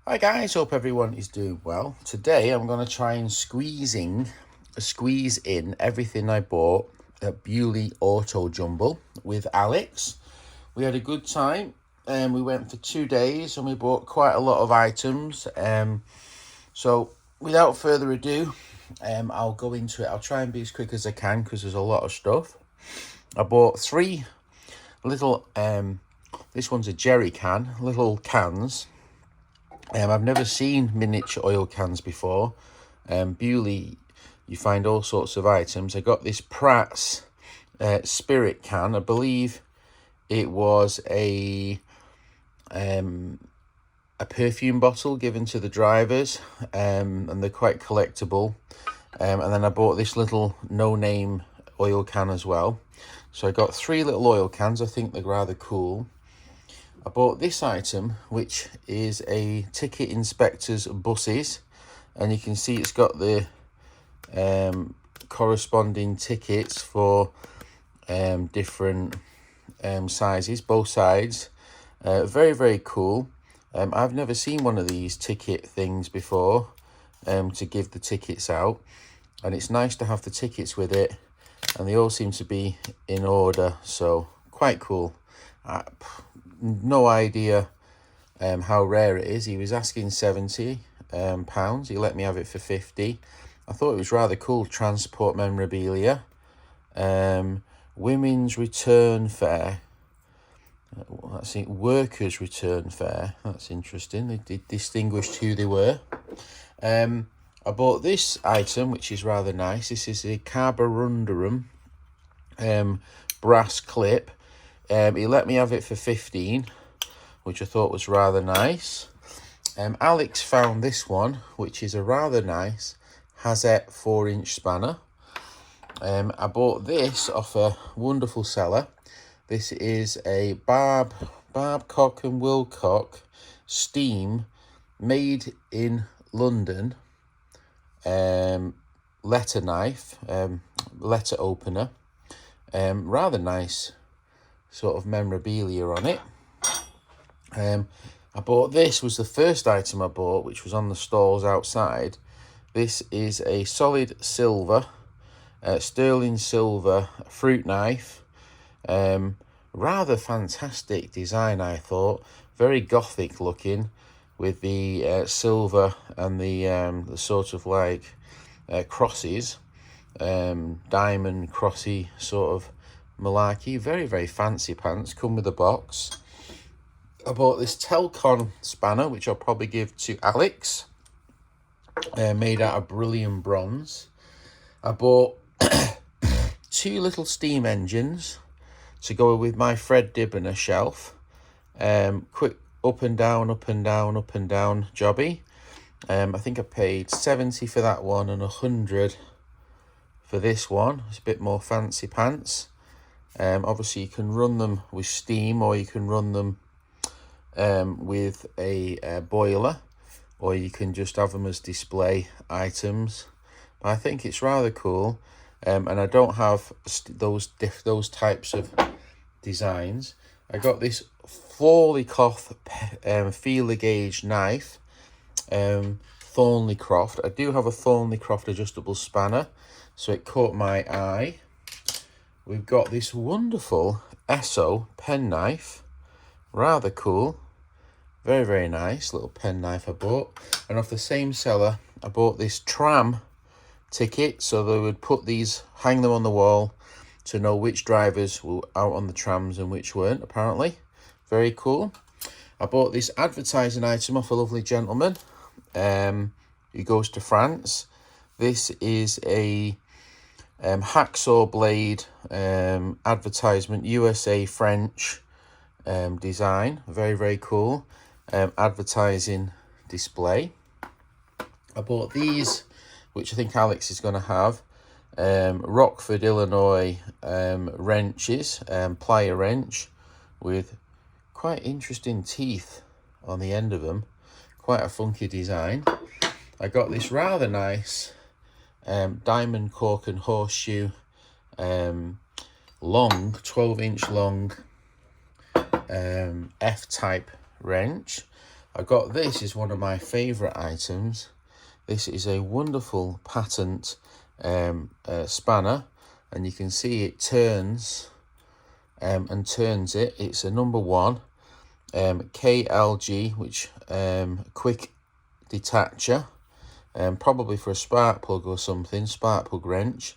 Hi guys, hope everyone is doing well. Today I'm going to try and squeeze in everything I bought at Beaulieu Autojumble with Alex. We had a good time and we went for 2 days and we bought quite a lot of items. So without further ado, I'll go into it. I'll try and be as quick as I can because there's a lot of stuff. I bought three little, this one's a jerry can, little cans. I've never seen miniature oil cans before. Beaulieu, you find all sorts of items. I got this Pratt's Spirit can. I believe it was a perfume bottle given to the drivers, and they're quite collectible. And then I bought this little no-name oil can as well. So I got three little oil cans. I think they're rather cool. I bought this item, which is a ticket inspector's buses, and you can see it's got the corresponding tickets for different sizes, both sides. Very, very cool. I've never seen one of these ticket things before to give the tickets out, and it's nice to have the tickets with it, and they all seem to be in order, so quite cool. No idea how rare it is. He was asking £70. He let me have it for 50. I thought it was rather cool. Transport memorabilia. Women's return fare. That's it. Workers return fare. That's interesting. They did distinguish who they were. I bought this item, which is rather nice. This is a carborundum brass clip. He let me have it for 15, which I thought was rather nice. Alex found this one, which is a rather nice Hazet 4-inch spanner. I bought this off a wonderful seller. This is a Babcock and Wilcock Steam made in London letter knife, letter opener. Rather nice sort of memorabilia on it. I bought this, was the first item I bought, which was on the stalls outside. This is a solid silver, sterling silver fruit knife. Rather fantastic design, I thought. Very gothic looking, with the silver and the sort of like crosses, diamond crossy sort of malarkey. Very, very fancy pants. Come with a box. I bought this Telcon spanner, which I'll probably give to Alex, made out of brilliant bronze. I bought two little steam engines to go with my Fred Dibnah shelf. Quick up and down, up and down, up and down jobby. I think I paid 70 for that one and 100 for this one. It's a bit more fancy pants. Obviously you can run them with steam, or you can run them with a boiler, or you can just have them as display items. But I think it's rather cool, and I don't have those types of designs. I got this Thornycroft feeler gauge knife, Thornycroft. I do have a Thornycroft adjustable spanner, so it caught my eye. We've got this wonderful Esso pen knife, rather cool. Very, very nice little pen knife I bought. And off the same seller, I bought this tram ticket, so they would put these, hang them on the wall to know which drivers were out on the trams and which weren't, apparently. Very cool. I bought this advertising item off a lovely gentleman who goes to France. This is a hacksaw blade advertisement, USA French design. Very, very cool. Advertising display. I bought these, which I think Alex is going to have. Rockford, Illinois wrenches, plier wrench with quite interesting teeth on the end of them. Quite a funky design. I got this rather nice diamond cork and horseshoe long 12-inch long F-type wrench. I got this is one of my favourite items. This is a wonderful patent spanner, and you can see it turns and turns it. It's a number 1 KLG, which quick detacher, probably for a spark plug or something, spark plug wrench.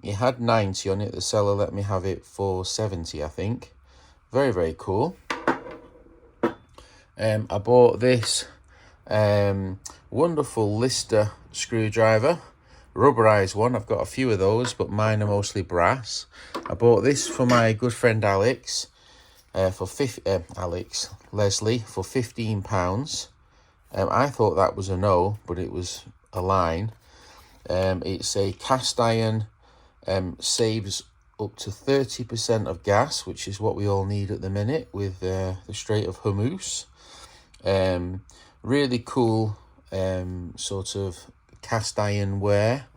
It had 90 on it. The seller let me have it for 70, I think. Very, very cool. I bought this wonderful Lister screwdriver, rubberized one. I've got a few of those, but mine are mostly brass. I bought this for my good friend Alex, Leslie, for £15. I thought that was a no, but it was a line. It's a cast iron, saves up to 30% of gas, which is what we all need at the minute with the Strait of Hormuz. Really cool sort of cast iron ware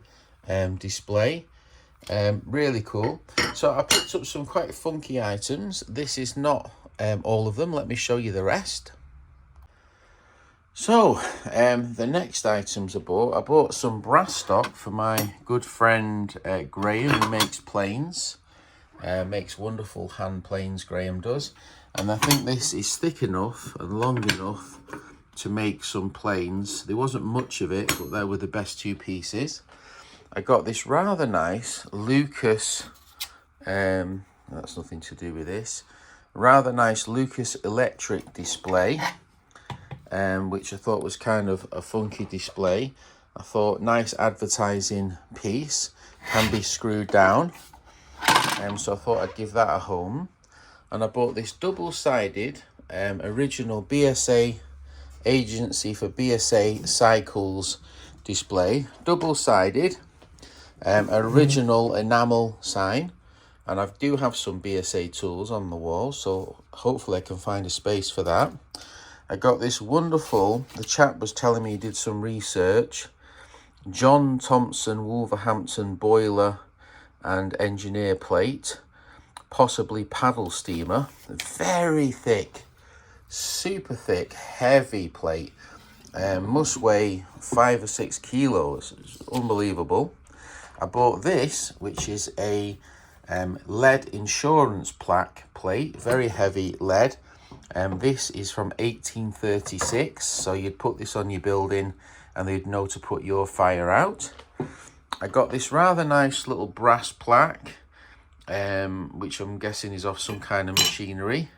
display. Really cool. So I picked up some quite funky items. This is not all of them. Let me show you the rest. So the next items I bought some brass stock for my good friend Graham, who makes planes. Makes wonderful hand planes, Graham does. And I think this is thick enough and long enough to make some planes. There wasn't much of it, but they were the best 2 pieces. I got this rather nice Lucas, that's nothing to do with this, rather nice Lucas electric display, which I thought was kind of a funky display. I thought nice advertising piece, can be screwed down, so I thought I'd give that a home. And I bought this double-sided original BSA Agency for BSA Cycles display, double-sided original enamel sign, and I do have some BSA tools on the wall, so hopefully I can find a space for that. I got this wonderful, the chap was telling me he did some research, John Thompson Wolverhampton boiler and engineer plate, possibly paddle steamer, very thick, super thick, heavy plate, must weigh 5 or 6 kilos. It's unbelievable. I bought this, which is a lead insurance plaque plate, very heavy lead. This is from 1836, so you'd put this on your building and they'd know to put your fire out. I got this rather nice little brass plaque, which I'm guessing is off some kind of machinery.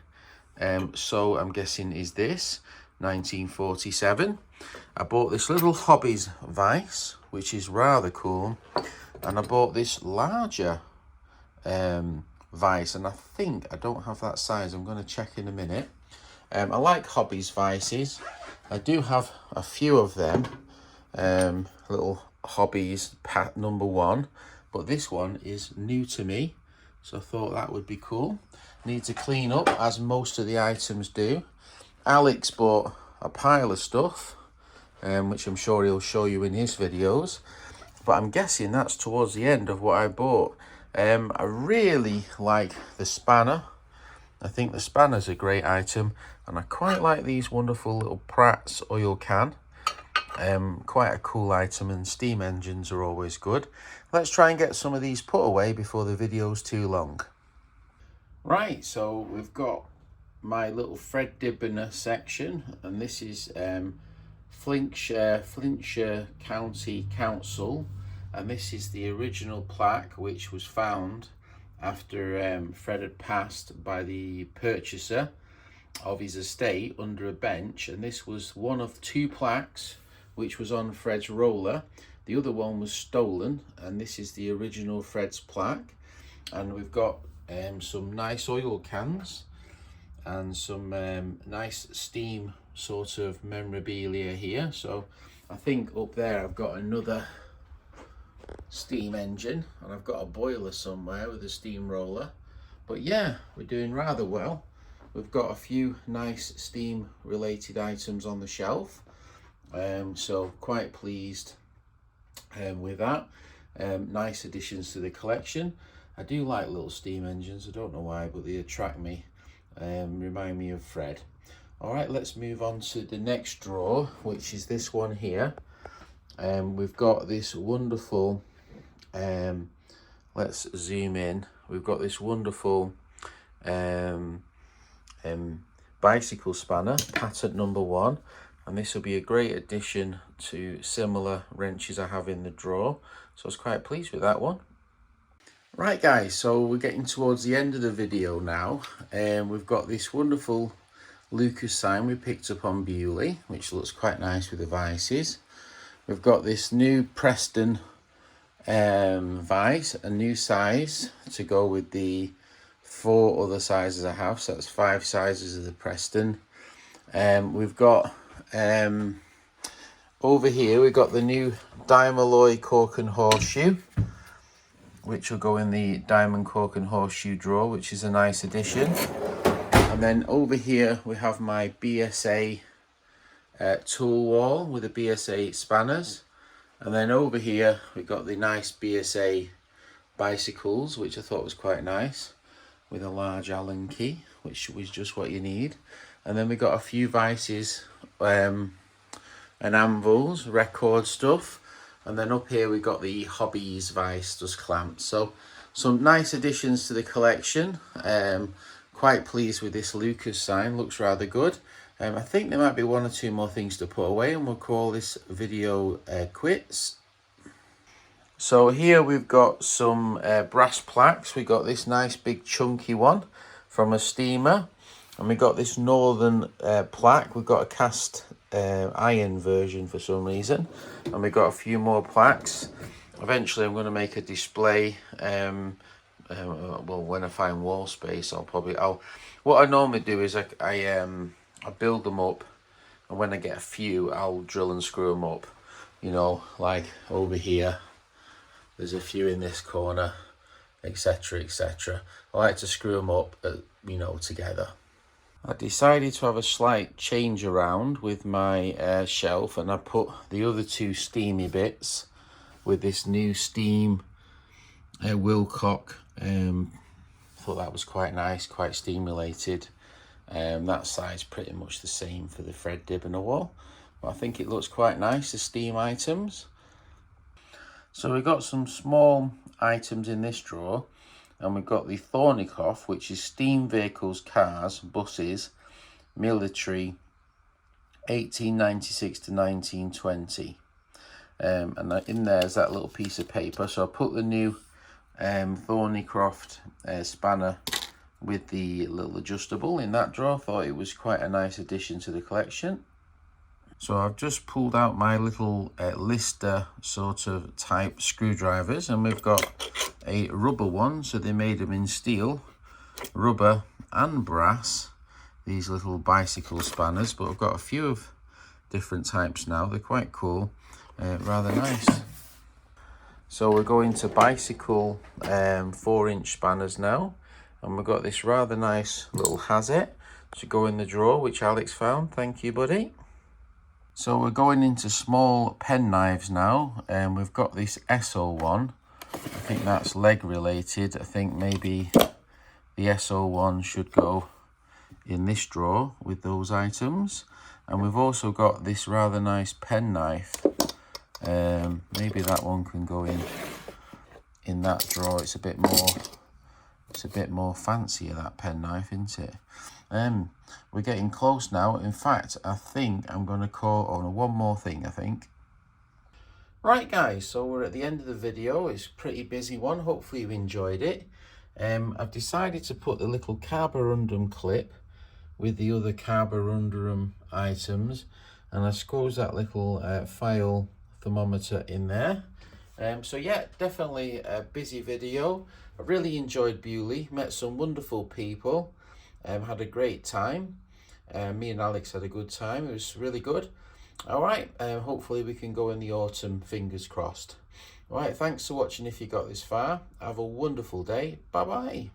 So I'm guessing is this 1947. I bought this little hobbies vice, which is rather cool, and I bought this larger vice, and I don't have that size. I'm going to check in a minute. I like hobbies vices. I do have a few of them, little hobbies number 1, but this one is new to me, so I thought that would be cool. Need to clean up, as most of the items do. Alex bought a pile of stuff, which I'm sure he'll show you in his videos, but I'm guessing that's towards the end of what I bought. I really like the spanner. I think the spanner's a great item, and I quite like these wonderful little Pratt's oil can. Quite a cool item, and steam engines are always good. Let's try and get some of these put away before the video's too long. Right, so we've got my little Fred Dibnah section, and this is Flintshire County Council, and this is the original plaque which was found after Fred had passed by the purchaser of his estate under a bench, and this was one of 2 plaques which was on Fred's roller. The other one was stolen, and this is the original Fred's plaque. And we've got some nice oil cans and some nice steam sort of memorabilia here. So I think up there I've got another steam engine, and I've got a boiler somewhere with a steam roller. But yeah, we're doing rather well. We've got a few nice steam related items on the shelf, so quite pleased with that. Nice additions to the collection. I do like little steam engines, I don't know why, but they attract me, remind me of Fred. All right, let's move on to the next drawer, which is this one here. We've got this wonderful, let's zoom in. We've got this wonderful bicycle spanner, patent number 1. And this will be a great addition to similar wrenches I have in the drawer. So I was quite pleased with that one. Right guys, so we're getting towards the end of the video now. We've got this wonderful Lucas sign we picked up on Beaulieu, which looks quite nice with the vices. We've got this new Preston vise, a new size to go with the 4 other sizes I have, so that's 5 sizes of the Preston. We've got over here we've got the new Dibnah cork and horseshoe, which will go in the diamond cork and horseshoe drawer, which is a nice addition. And then over here we have my BSA tool wall with the BSA spanners. And then over here we've got the nice BSA bicycles, which I thought was quite nice, with a large Allen key, which was just what you need. And then we got a few vices and anvils, record stuff. And then up here we got the Hobbies vice just clamped. So some nice additions to the collection. Quite pleased with this Lucas sign, looks rather good. I think there might be 1 or 2 more things to put away, and we'll call this video quits. So here we've got some brass plaques. We got this nice big chunky one from a steamer, and we got this northern plaque. We've got a cast iron version for some reason, and we've got a few more plaques. Eventually I'm going to make a display. Well, when I find wall space, what I normally do is I build them up, and when I get a few, I'll drill and screw them up. You know, like over here, there's a few in this corner, etc., etc. I like to screw them up, you know, together. I decided to have a slight change around with my shelf, and I put the other 2 steamy bits with this new steam Wilcock. Thought that was quite nice, quite stimulated. That size pretty much the same for the Fred Dibnah wall, but I think it looks quite nice, the steam items. So we've got some small items in this drawer, and we've got the Thornycroft, which is steam vehicles, cars, buses, military, 1896 to 1920. And in there's that little piece of paper. So I put the new Thornycroft spanner with the little adjustable in that drawer. Thought it was quite a nice addition to the collection. So I've just pulled out my little Lister sort of type screwdrivers, and we've got a rubber one, so they made them in steel, rubber and brass, these little bicycle spanners, but I've got a few of different types now. They're quite cool, rather nice. So we're going to bicycle 4-inch spanners now, and we've got this rather nice little hazet to go in the drawer, which Alex found. Thank you, buddy. So we're going into small pen knives now, and we've got this SO1. I think that's leg related. I think maybe the SO1 should go in this drawer with those items. And we've also got this rather nice pen knife. Maybe that one can go in that drawer. It's a bit more fancier, that pen knife, isn't it? We're getting close now. In fact, I think I'm going to call on one more thing, I think. Right guys, so we're at the end of the video. It's a pretty busy one. Hopefully you enjoyed it. I've decided to put the little carborundum clip with the other carborundum items, and I squeezed that little file thermometer in there. So yeah, definitely a busy video. I really enjoyed Beaulieu, met some wonderful people, had a great time. Me and Alex had a good time. It was really good. All right, hopefully we can go in the autumn, fingers crossed. All right, thanks for watching if you got this far. Have a wonderful day. Bye bye.